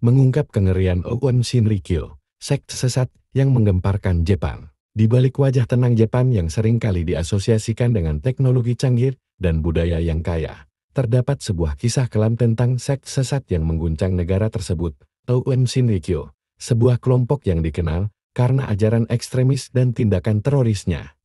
mengungkap kengerian Aum Shinrikyo, sekte sesat yang menggemparkan Jepang. Di balik wajah tenang Jepang yang sering kali diasosiasikan dengan teknologi canggih dan budaya yang kaya, terdapat sebuah kisah kelam tentang sekte sesat yang mengguncang negara tersebut, Aum Shinrikyo, sebuah kelompok yang dikenal karena ajaran ekstremis dan tindakan terorisnya.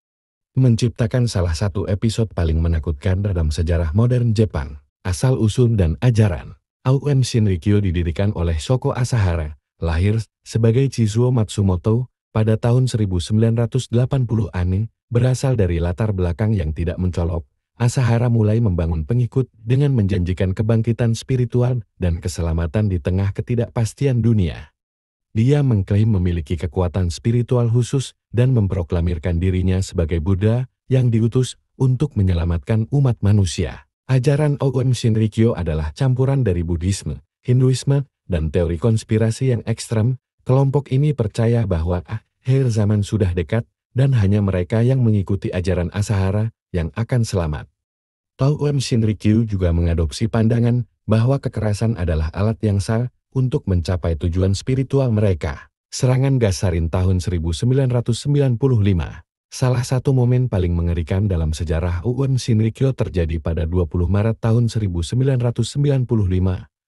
Menciptakan salah satu episode paling menakutkan dalam sejarah modern Jepang. Asal-usul dan ajaran. Aum Shinrikyo didirikan oleh Shoko Asahara, lahir sebagai Chizuo Matsumoto pada tahun 1980-an, berasal dari latar belakang yang tidak mencolok. Asahara mulai membangun pengikut dengan menjanjikan kebangkitan spiritual dan keselamatan di tengah ketidakpastian dunia. Dia mengklaim memiliki kekuatan spiritual khusus dan memproklamirkan dirinya sebagai Buddha yang diutus untuk menyelamatkan umat manusia. Ajaran Aum Shinrikyo adalah campuran dari Buddhisme, Hinduisme, dan teori konspirasi yang ekstrem. Kelompok ini percaya bahwa akhir zaman sudah dekat dan hanya mereka yang mengikuti ajaran Asahara yang akan selamat. Aum Shinrikyo juga mengadopsi pandangan bahwa kekerasan adalah alat yang sah untuk mencapai tujuan spiritual mereka. Serangan gas sarin tahun 1995. Salah satu momen paling mengerikan dalam sejarah Aum Shinrikyo terjadi pada 20 Maret tahun 1995.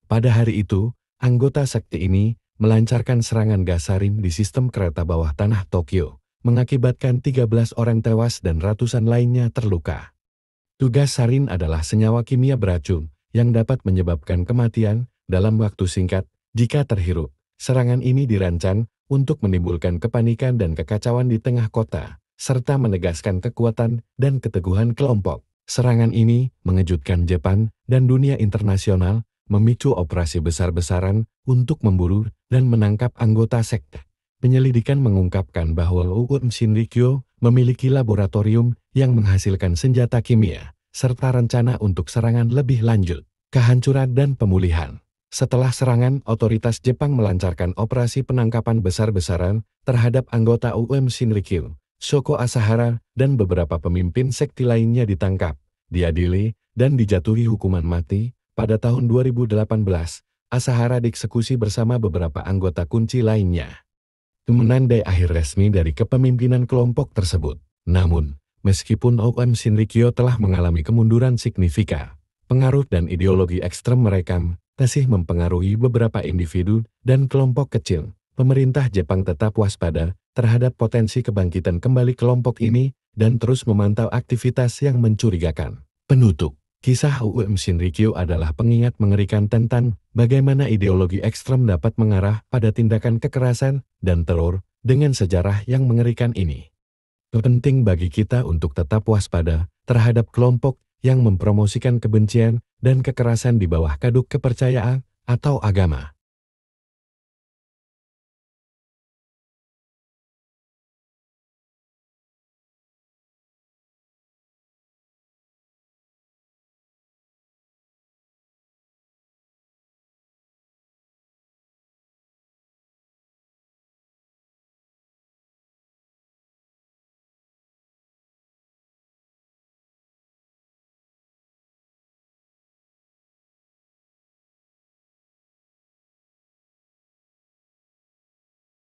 Pada hari itu, anggota sekte ini melancarkan serangan gas sarin di sistem kereta bawah tanah Tokyo, mengakibatkan 13 orang tewas dan ratusan lainnya terluka. Gas sarin adalah senyawa kimia beracun yang dapat menyebabkan kematian dalam waktu singkat jika terhirup. Serangan ini dirancang untuk menimbulkan kepanikan dan kekacauan di tengah kota, serta menegaskan kekuatan dan keteguhan kelompok. Serangan ini mengejutkan Jepang dan dunia internasional, memicu operasi besar-besaran untuk memburu dan menangkap anggota sekte. Penyelidikan mengungkapkan bahwa Aum Shinrikyo memiliki laboratorium yang menghasilkan senjata kimia, serta rencana untuk serangan lebih lanjut, kehancuran dan pemulihan. Setelah serangan, otoritas Jepang melancarkan operasi penangkapan besar-besaran terhadap anggota Aum Shinrikyo. Shoko Asahara dan beberapa pemimpin sekte lainnya ditangkap, diadili, dan dijatuhi hukuman mati. Pada tahun 2018, Asahara dieksekusi bersama beberapa anggota kunci lainnya. Menandai akhir resmi dari kepemimpinan kelompok tersebut. Namun, meskipun Aum Shinrikyo telah mengalami kemunduran signifikan, pengaruh dan ideologi ekstrem mereka masih mempengaruhi beberapa individu dan kelompok kecil. Pemerintah Jepang tetap waspada terhadap potensi kebangkitan kembali kelompok ini dan terus memantau aktivitas yang mencurigakan. Penutup, kisah Aum Shinrikyo adalah pengingat mengerikan tentang bagaimana ideologi ekstrem dapat mengarah pada tindakan kekerasan dan teror dengan sejarah yang mengerikan ini. Penting bagi kita untuk tetap waspada terhadap kelompok yang mempromosikan kebencian dan kekerasan di bawah kaduk kepercayaan atau agama.